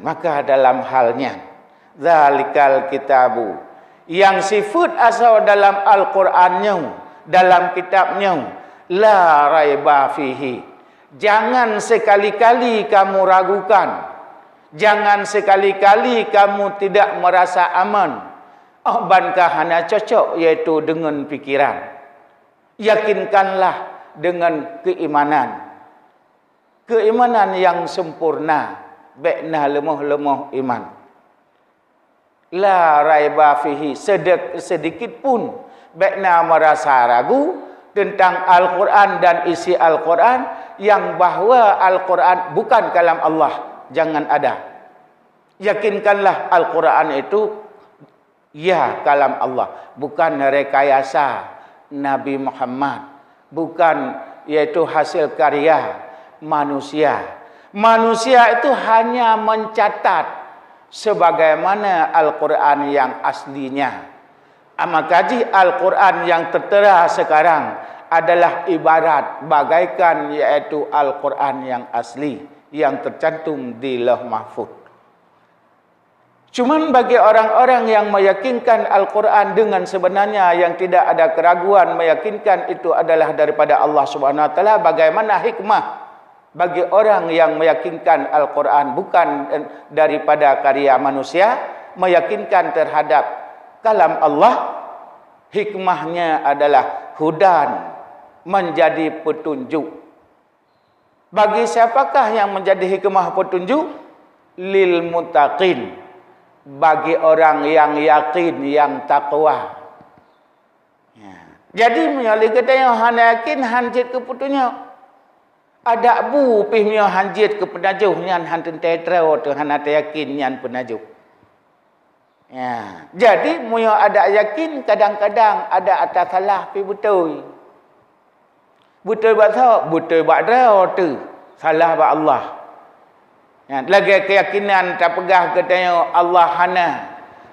Maka dalam halnya zalikal kitabu, yang sifat asal dalam Al-Qur'annya, dalam kitabnya, la raiba fihi. Jangan sekali-kali kamu ragukan, jangan sekali-kali kamu tidak merasa aman. Bankah hana cocok, iaitu dengan fikiran. Yakinkanlah dengan keimanan. Keimanan yang sempurna, baikna lemah-lemah iman. La raiba fihi, sedikit pun baikna merasa ragu tentang Al-Quran dan isi Al-Quran, yang bahawa Al-Quran bukan kalam Allah. Jangan ada. Yakinkanlah Al-Quran itu ya kalam Allah, bukan rekayasa Nabi Muhammad, bukan yaitu hasil karya manusia. Manusia itu hanya mencatat sebagaimana Al-Quran yang aslinya. Maka Al-Quran yang tertera sekarang adalah ibarat bagaikan yaitu Al-Quran yang asli yang tercantum di Lauh Mahfuz. Cuman bagi orang-orang yang meyakinkan Al-Quran dengan sebenarnya, yang tidak ada keraguan, meyakinkan itu adalah daripada Allah Subhanahu Wa Taala, bagaimana hikmah bagi orang yang meyakinkan Al-Quran bukan daripada karya manusia, meyakinkan terhadap kalam Allah, hikmahnya adalah hudan, menjadi petunjuk. Bagi siapakah yang menjadi hikmah petunjuk? Lil muttaqin, bagi orang yang yakin, yang takwa. Ya. Jadi menyali kata yang hana yakin hanjit ke putunya. Ada bu pihnya hanjit ke penajuh nyan hantun tetrao tu hana yakin nyan penajuh. Ya. Jadi muyo ada yakin, kadang-kadang ada atas salah pi betul. Betul buat apa? Betul buat rao tu. Salah buat Allah. Ya, lagi keyakinan tak pegah katanya Allah hana.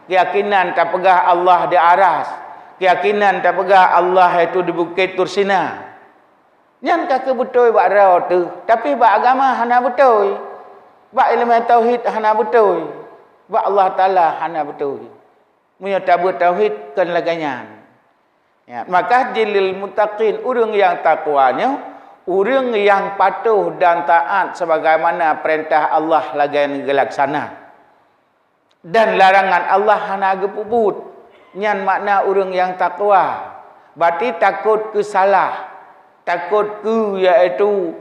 Keyakinan tak pegah Allah di aras. Keyakinan tak pegah Allah itu di Bukit Tursina. Nyan kata betul buat rao tu. Tapi buat agama hana betul. Buat ilmu tauhid hana betul. Buat Allah Ta'ala hana betul. Punya tabut tauhid kan laganyan. Ya, maka jilil muttaqin, orang yang takwanya, orang yang patuh dan taat sebagaimana perintah Allah lagan gelaksana. Dan larangan Allah hana gepuput. Nyan makna orang yang takwa. Berarti takut ke salah. Takut ke iaitu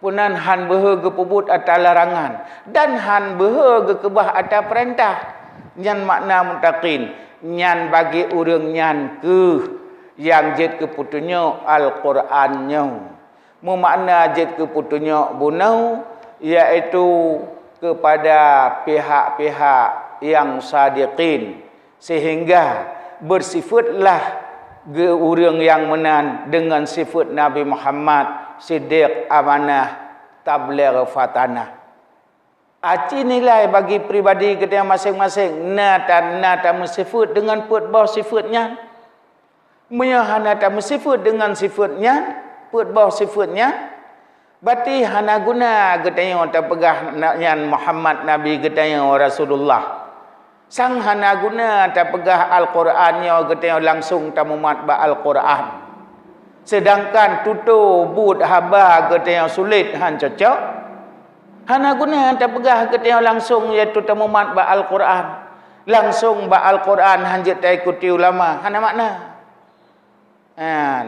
punan han behe gepuput atas larangan. Dan han behe gekebah atas perintah. Nyan makna muttaqin. Nyan bagi orang nyan ke yang jid keputunya Al-Qurannya. Memakna jid keputunya bunau, iaitu kepada pihak-pihak yang sadiqin, sehingga bersifatlah orang yang menan dengan sifat Nabi Muhammad, siddiq, amanah, tabligh, fatanah. Aci nilai bagi pribadi kita masing-masing. Nata sifat dengan put bawah sifatnya. Menyahana tamu sifat dengan sifatnya. Put bawah sifatnya. Berarti hana guna katanya tak pegah nyan Muhammad Nabi katanya Rasulullah. Sang hana guna tak pegah Al-Qurannya katanya langsung tamu mat ba Al-Quran. Sedangkan tutu bud haba katanya sulit han cocok. Hana guna tak pegah katanya langsung iaitu tamu mat ba Al-Quran. Langsung ba Al-Quran hanjit tak ikuti ulama. Hana makna.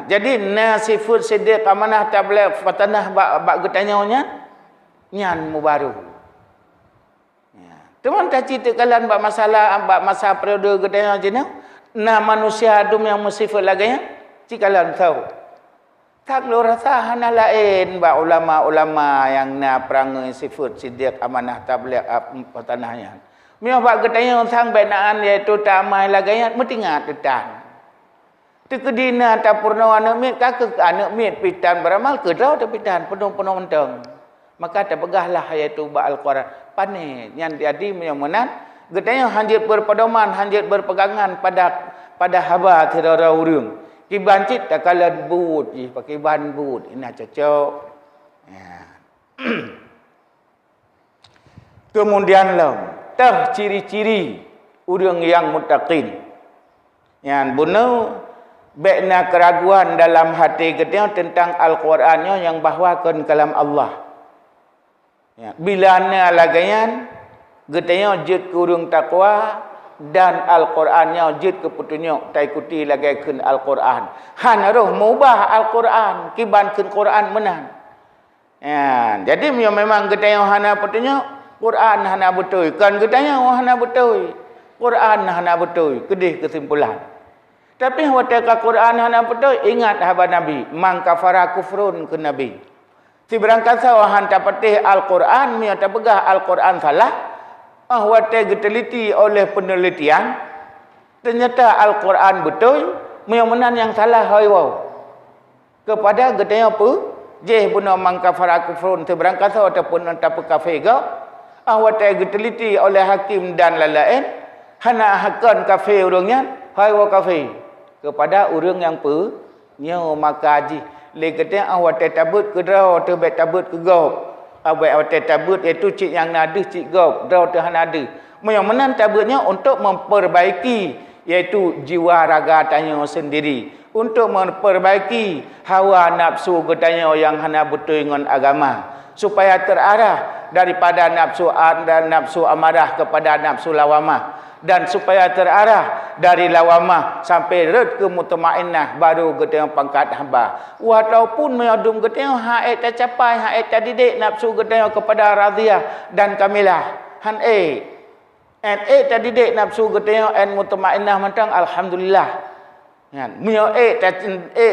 Jadi nasifut siddiq amanah tabligh fatanah bak getanyanya nyan mubaru. Teman tak cerita kalian bak masa periode getanya jena na manusia adum yang musifat laganya cikalan tahu. Tak lo rasa hana lain bak ulama-ulama yang na perangai sifat siddiq amanah tabligh fatanahnya. Mio bak getanya sang benaan iaitu tamai laganya metingat detan. Tekadina tak purna anak mit kakak anak mit pitan beramal ke dah tak pitan penuh-penuh mentang. Maka tak pegahlah iaitu ba Al-Quran. Pane yang jadi menyamunan getanya hanjit berpedoman, hanjit berpegangan pada haba tirara urang. Ki bancit tak kala but pakai ban but ina cocok. Ya. Kemudian tah ciri-ciri orang yang muttaqin. Yang bunuh bekna keraguan dalam hati kita tentang Al-Qurannya yang bahawakan kalam Allah. Ya, bila na lagayan getanya jid kurung takwa dan Al-Qurannya jid ke petunjuk tak ikuti lagaikan Al-Quran. Han roh mubah Al-Quran kiban ke Quran menan. Ya, jadi memang getanya hana petunjuk Quran hana betul. Kan getanya hana betul. Quran hana betul. Kedih kesimpulan. Tapi waktu Quran hana betul, ingat sahabat Nabi, man kafara kufrun ke Nabi. Si berangkasa wahan tak patih Al-Quran, mi tak pegah Al-Quran salah. Waktu diteliti oleh penelitian, ternyata Al-Quran betul, menan yang salah haywau. Kepada getanya apa? Jeh bunuh man kafara kufrun, si berangkasa ataupun tak kafir ke. Waktu diteliti oleh hakim dan lain-lain, hana hakan kafir orangnya, haywau kafir. Kepada orang yang nyo maka haji le kata awak tabut ke draw tu bet tabut ke gop awak tabut iaitu cik yang nada cik gop draw tu nada yang menan tabutnya untuk memperbaiki iaitu jiwa raga tanya sendiri, untuk memperbaiki hawa nafsu katanya yang hana betul dengan agama, supaya terarah daripada nafsu dan nafsu amarah kepada nafsu lawamah, dan supaya terarah dari lawamah sampai red ke mutmainnah, baru geteng pangkat hamba. Walaupun menyadum geteng haid tak capai, haid tak didik nafsu geteng kepada radhiyah dan kamilah. Han tak didik nafsu geteng en mutmainnah mentang alhamdulillah. Kan mio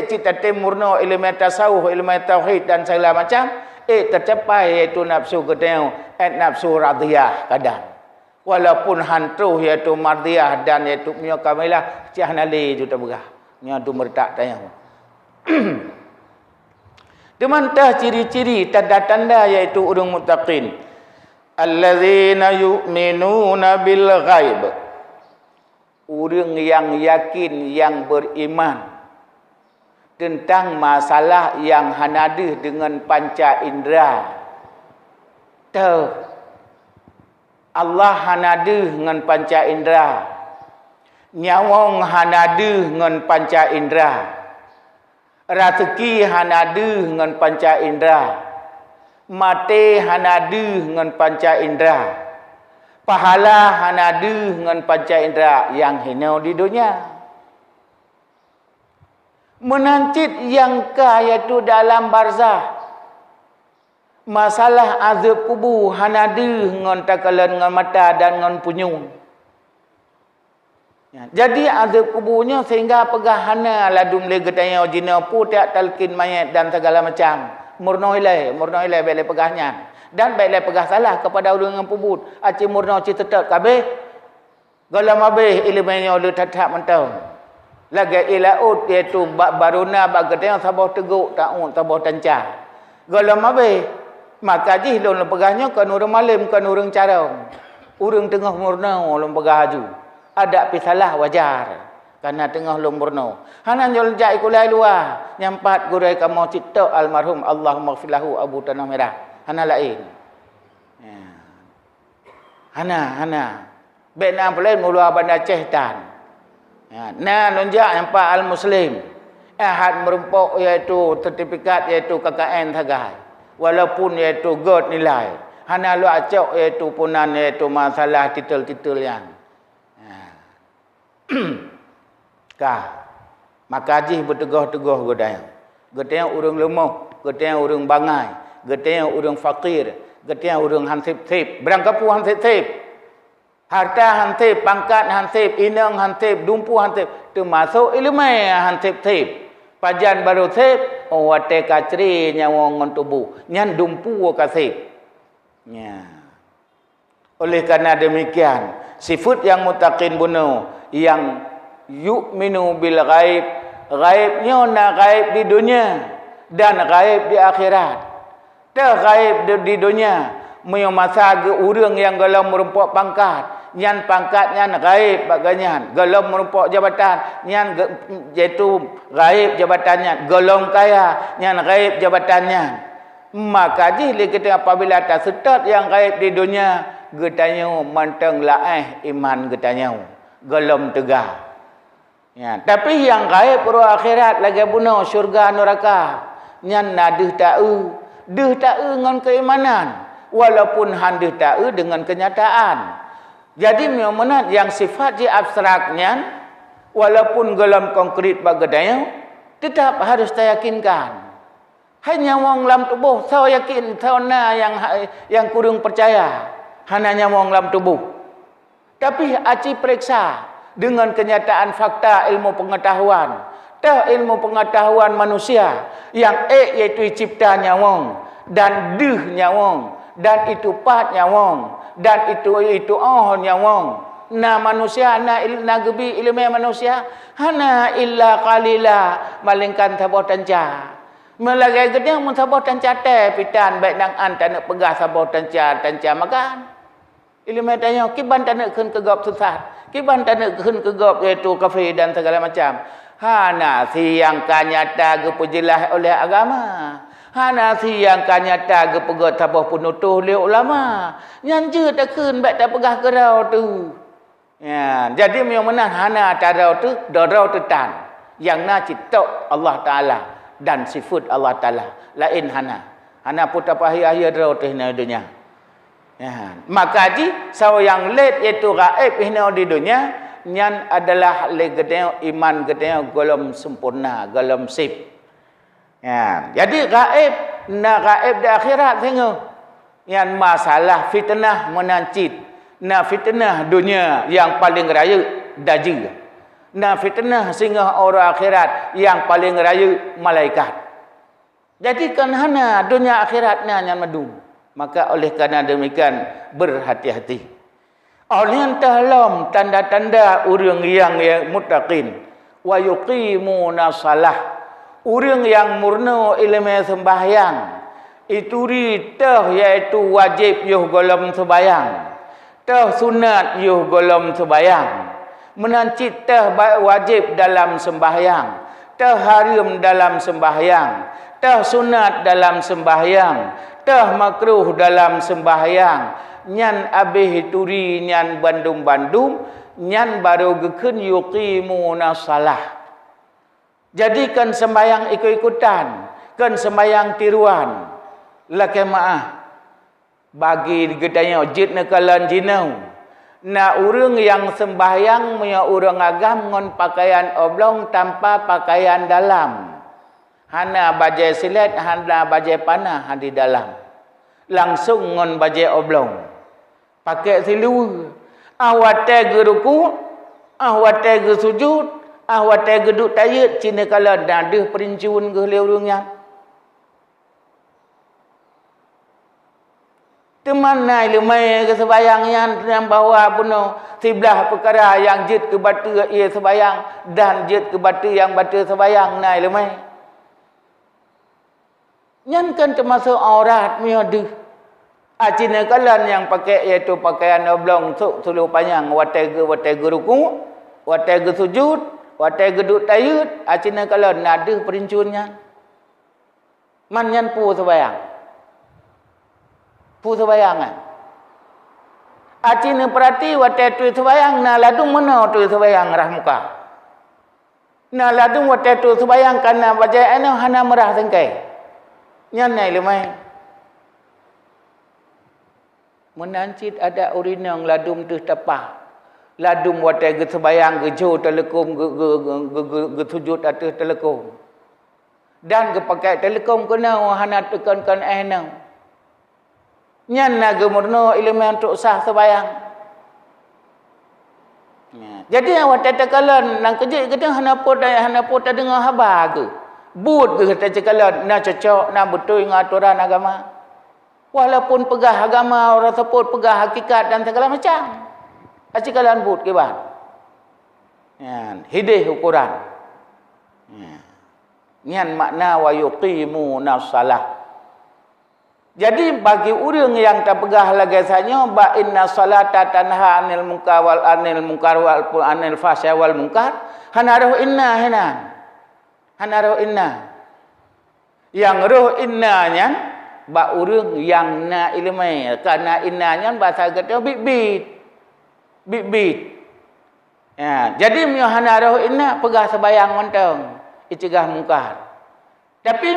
cita timurno ilmu tasawuf, ilmu tauhid dan segala macam tercapai iaitu nafsu geteng en nafsu radhiyah kadang. Walaupun hantu iaitu mardiyah dan iaitu punya kamilah cihanali juga berah. Nya tu mertak tanya. Demantah ciri-ciri tanda-tanda iaitu orang muttaqin. Allazina yu'minuna bil ghaib. Orang yang yakin, yang beriman tentang masalah yang hanadih dengan panca indera. Allah hanadu dengan panca indera. Nyawang hanadu dengan panca indera. Rezeki hanadu dengan panca indera. Mati hanadu dengan panca indera. Pahala hanadu dengan panca indera yang hina di dunia. Menancit yang kaya itu dalam barzah. Masalah azab kubur hanadu dengan takalan dengan mata dan dengan punyung. Ya, jadi azab kuburnya sehingga pegah hana ladum le getanya jina pu tak talkin mayat dan segala macam. Murno ilai bele pegahnya. Dan bele pegah salah kepada orang yang pubut. Aci murno ci tetap kabeh. Galam habis ilmunya le tatap mentau. Lagi ilaut iaitu baruna bagetanya sabah teguk taun sabah tancah. Galam habis maka jih lon pegahnya kan orang malam kan orang cara. Orang tengah murno lon pegah haju. Ada pisalah wajar. Karena tengah lon murno. Hanan jol jai kulai luar. Nyampat gurai kamu cipta almarhum Allahumma filahu Abu Tanah Merah. Hana lain. Ya. Hana. Bena pelain mula bandar Cehtan. Ya. Nah lonjak nyampat al-Muslim. Ahad merumpuk iaitu sertifikat iaitu KKN Tagai. Walaupun iaitu god nilai. Hana lu acok iaitu punan iaitu masalah titel-titel yang. Maka jih berteguh-teguh godang. Godang orang lemah, godang orang bangai, godang orang fakir, godang orang hansip-sip. Berangkapu hansip-sip. Harta hansip, pangkat hansip, inang hansip, dumpu hansip. Termasuk ilmu hansip-sip. Pajan baru sip, wate kacri nyawang ngon tubuh. Nyan dumpu kasip. Ya. Oleh karena demikian, sifat yang muttaqin bunuh, yang yu'minu bil ghaib. Ghaibnya na ghaib di dunia dan ghaib di akhirat. Tak ghaib di dunia, masa orang yang galau merumpuk pangkat. Nyan pangkat nyan gaib baganyan, golong merumpuk jabatan nyan iaitu gaib jabatannya, golong kaya nyan gaib jabatannya. Maka jih kita apabila tak setat yang gaib di dunia getanya manteng laeh iman getanya gelom tegah. Ya, tapi yang gaib ruh akhirat lagi bunuh syurga neraka nyan nadeh ta'u deh ta'u dengan keimanan walaupun handeh ta'u dengan kenyataan. Jadi memang yang sifat je abstraknya walaupun gelom konkret bagadanya tetap harus teryakinkan. Hanya wong lam tubuh saya yakin sauna yang kurang percaya hanya wong lam tubuh. Tapi aci periksa dengan kenyataan fakta ilmu pengetahuan. Tah ilmu pengetahuan manusia yang iaitu ciptanya wong dan dehnya wong dan itu patnya wong dan itu ohnya wong. Na manusia na gebi ilmu manusia hana illa qalila malingkan sabah tanca. Melagai gedang mun sabah tanca teh pitan baik nang an tak nak pegah sabah tanca makan. Ilmu tanya kiban tak nak keun kegop susah. Kiban tak nak keun kegop iaitu kafe dan segala macam. Hana siang kanyata gepujilah oleh agama. Hana siang kanyata gepegot sabah penutuh oleh ulama. Nyanju tak keun baik tak pegah gerau tu. Ya, jadi yang menang hana tarau tu darau tu tan. Yang na citok Allah Taala dan sifat Allah Taala. Lain hana. Hana putar pahia darau tu hina dunia. Ya, maka ji saw yang let iaitu gaib hina di dunia nyan adalah legedeo iman gedeo golom sempurna, golom sip. Ya, jadi gaib di akhirat tengok. Yang masalah fitnah menancit. Na fitnah dunia yang paling raya daji. Na fitnah sehingga orang akhirat yang paling raya malaikat. Jadi kan hana dunia akhiratnya yang madu. Maka oleh kerana demikian berhati-hati. Oleh tahlom tanda-tanda orang yang muttaqin wa yuqimuna salah. Orang yang murna ilmu sembahyang itu ritah iaitu wajib yuh golom sembahyang. Tah sunat yuh golom sembahyang. Menancit tah wajib dalam sembahyang. Tah haram dalam sembahyang. Tah sunat dalam sembahyang. Tah makruh dalam sembahyang. Nyan abih turi nyan bandum-bandum. Nyan baru gekun yuqimuna salah. Jadikan sembahyang ikut-ikutan. Kan sembahyang tiruan. Lakai maaf. Bagi gedanya jid nekalan jinau. Na urang yang sembahyang punya urang agam ngon pakaian oblong tanpa pakaian dalam. Hana bajai silet, hana bajai panah di dalam. Langsung ngon bajai oblong. Pakai silu. Awate geruku, awate ge sujud, awate geduk tayat cina kala dadah perinciun ge leurungnya. Teman nai lemai ke sebayang yang bawa puno siblah perkara yang jid ke batu ia sebayang dan jid ke batu yang batu sebayang nai lemai. Nyan kan termasuk aurat miadu. Acina kalan yang pakai iaitu pakaian oblong suluh panjang watege ruku, watege sujud, watege duduk tayud, acina kalan nada perincunnya. Man nyan pu sebayang. Pu sebayangan. Acina perhati wate tu sebayang na ladung mana tu sebayang rah muka. Na ladung wate tu sebayang kana bajai ana hana merah sengkai. Nyan nai lemai. Menancit ada urinang ladung tu tepah. Ladung wate ge sebayang ge jo telekom ge sujud atas telekom. Dan ge pakai telekom kena hana tekankan enang. Nyan naga murno ilmu untuk sah sebayang. Ya. Jadi awak tatakalan nang kerja kita hana pot dengar habar ke. But ke kata cakalan nak cocok nak betul dengan aturan agama. Walaupun pegah agama orang sebut pegah hakikat dan segala macam. Acikalan but ke ban. Ya, hidih ukuran. Ya. Nyan makna wa yuqimuna salah. Jadi bagi orang yang tak pegah lagi sanya ba inna salata tanha anil munkar wal anil fahsya wal munkar hanaruh inna hana hanaruh inna yang ruh innanya ba urang yang na ilmu karena innanya bahasa kata bibit. Ya, jadi miohana roh inna pegah sebayang montong icegah mungkar. Tapi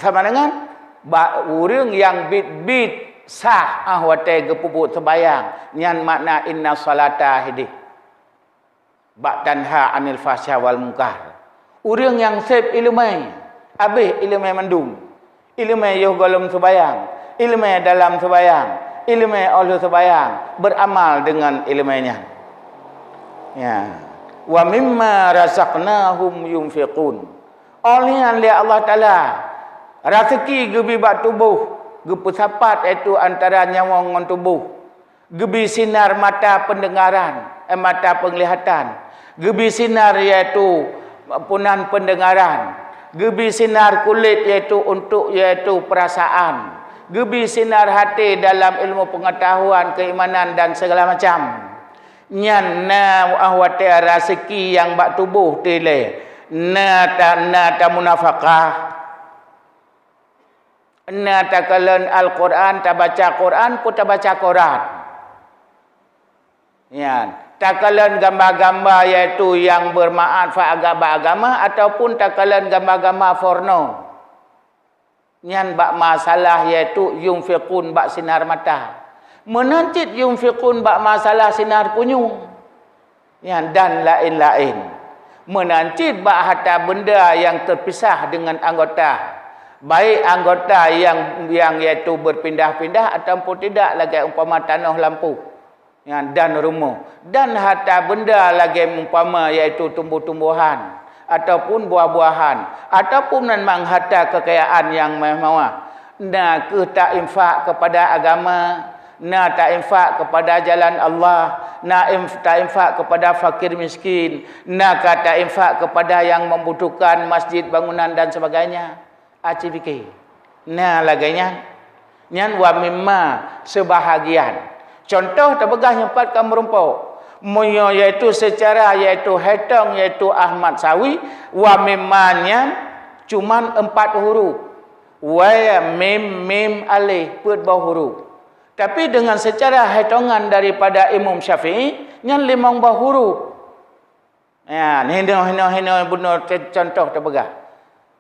sama dengan ba urang yang bit sah ahwate gepuput sebayang nyan makna inna salata hidih. Ba tanha anil fahsya wal munkar. Urang yang sep ilmu habis ilmu mandum. Ilmu yo golem sebayang, ilmu dalam sebayang, ilmu Allah sebayang, beramal dengan ilmunya. Ya. Wa mimma razaqnahum yunfiqun. Oleh Allah Taala rezeki gebi bak tubuh, gepesapat itu antara nyawa dengan tubuh. Gebi sinar mata pendengaran, mata penglihatan. Gebi sinar iaitu punan pendengaran. Gebi sinar kulit iaitu perasaan. Gebi sinar hati dalam ilmu pengetahuan, keimanan dan segala macam. Nyan na ahwate rezeki yang bak tubuh tile. Na ta munafaqah. Na ta kalan Al-Quran, ta baca Quran pun ta baca Quran. Ya, ta kalan gambar-gambar iaitu yang bermanfaat agama ataupun ta kalan gambar-gambar porno. Nyan bak masalah iaitu yunfiqun bak sinar mata. Menancit yunfiqun bak masalah sinar punyung. Nyan dan lain-lain. Menancit bak harta benda yang terpisah dengan anggota. Baik anggota yang iaitu berpindah-pindah ataupun tidak lagi umpama tanah lampu. Ya, dan rumah. Dan harta benda lagi umpama iaitu tumbuh-tumbuhan ataupun buah-buahan ataupun memang harta kekayaan yang mewah. Nah, tak infak kepada agama, nak tak infak kepada jalan Allah, nak tak infak kepada fakir miskin, nak tak infak kepada yang membutuhkan masjid, bangunan dan sebagainya. Aci fikir. Nah, laganya nyan wa mimma sebahagian. Contoh terbegah nyempatkan merumpuk. Moyo iaitu secara iaitu hetong iaitu Ahmad Sawi wa mimmanya cuman 4 huruf. Wa mim alif put bawah huruf. Tapi dengan secara hitungan daripada Imam Syafi'i yang 5 bawah huruf. Ya, hina benar contoh terbegah.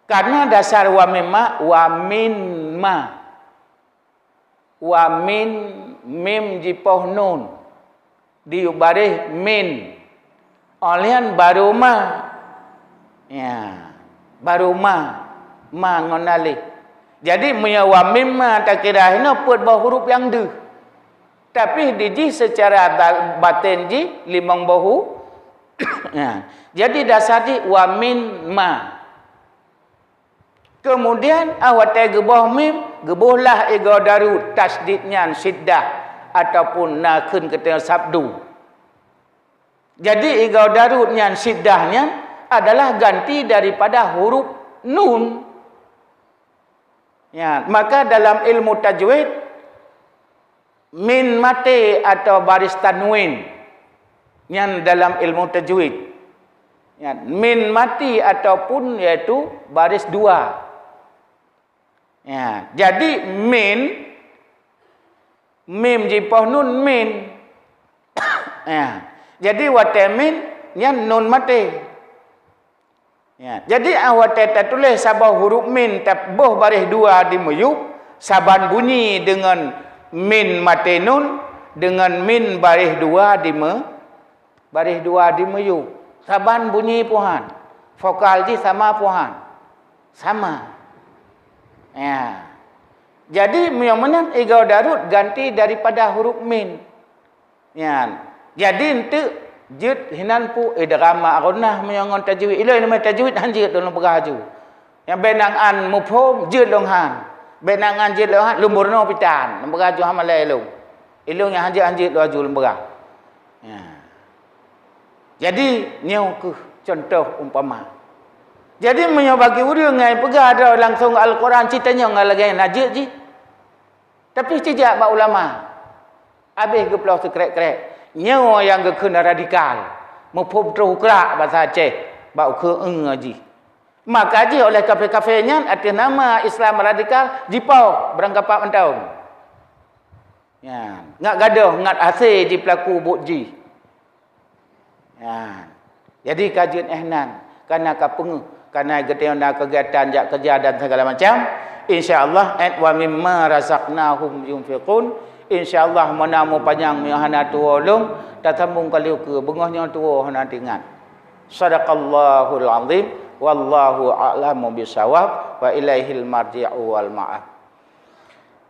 Karena dasar wa mimma wa minma. Wa min mim jipoh nun. Diubarih min. Olian baruma. Ya, baruma ma ngonali. Jadi wa mimma tak kira hina put bawah huruf yang de. Tapi diji secara batin ji 5 bahu. Ya. Jadi dasar di wa min ma. Kemudian awate gebah mim, gebuhlah ego daru tasdidnya siddah ataupun nakun kata sabdu. Jadi ego darutnya siddahnya adalah ganti daripada huruf nun. Ya, maka dalam ilmu tajwid min mati atau baris tanwin yang dalam ilmu tajwid. Ya, min mati ataupun yaitu baris 2. Ya, jadi mim jipoh nun min. Ya, jadi watamin yang nun mati. Ya, jadi awat tak tulis sabah huruf min tabuh baris 2 di muyub, saban bunyi dengan min mati nun dengan min baris 2 di baris 2 di muyub. Saban bunyi puhan. Vokal ji sama puhan. Sama. Ya. Jadi yang igau darut ganti daripada huruf min. Ya. Jadi ente jid hinan pu idgham ma'runah menyongon tajwid. Ilai nama tajwid hanjid dalam beraju. Yang benangan mufhum jid longhan. Benangan jid longhan lumurno pitan. Beraju hamalai lu. Ilung yang hanjid laju lemberah. Ya. Jadi nyau ke contoh umpama. Jadi bagi urang ngai pegah ada langsung Al-Quran ceritanya ngai lagi najis ji. Tapi sejak bak ulama. Habis ke pulau sekrek-krek. Nyawa yang ke kena radikal. Mufhum terukrak bahasa Aceh. Bak ke aji. Maka je oleh kafir-kafirnya atas nama Islam radikal jipau beranggapan tahun. Ya, ngat gaduh ngat hasil di pelaku bukji. Ya. Jadi kajian ihnan karena kapeng karena kegiatan jak kerja dan segala macam, insya-Allah wa mimma razaqnahum yunfiqun, insya-Allah menamu panjang mihana tuolong tatambung kaliu ke bengahnya tuo hana tingat. Sadaqallahul azim wallahu a'lamu bisawab wa ilaihil marji'u wal ma'ab.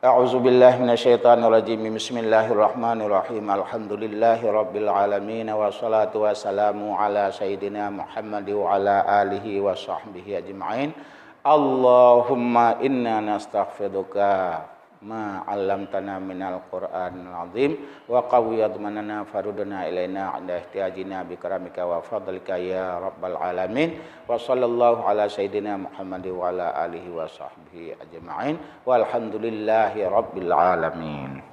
A'udzu billahi minasyaitonir rajim. Bismillahirrahmanirrahim. Alhamdulillahi rabbil alamin wassalatu wassalamu ala sayidina Muhammad wa ala alihi wa sahbihi ajma'in. Allahumma inna nastaghfiruka ma 'allamtana minal Qur'anil azim wa qawwiyad manana farudna ilaina 'inda ihtiyajina bi karamika wa fadlika ya rabbal alamin. Wa sallallahu ala sayidina Muhammad wa ala alihi wa sahbihi ajma'in walhamdulillahi rabbil alamin.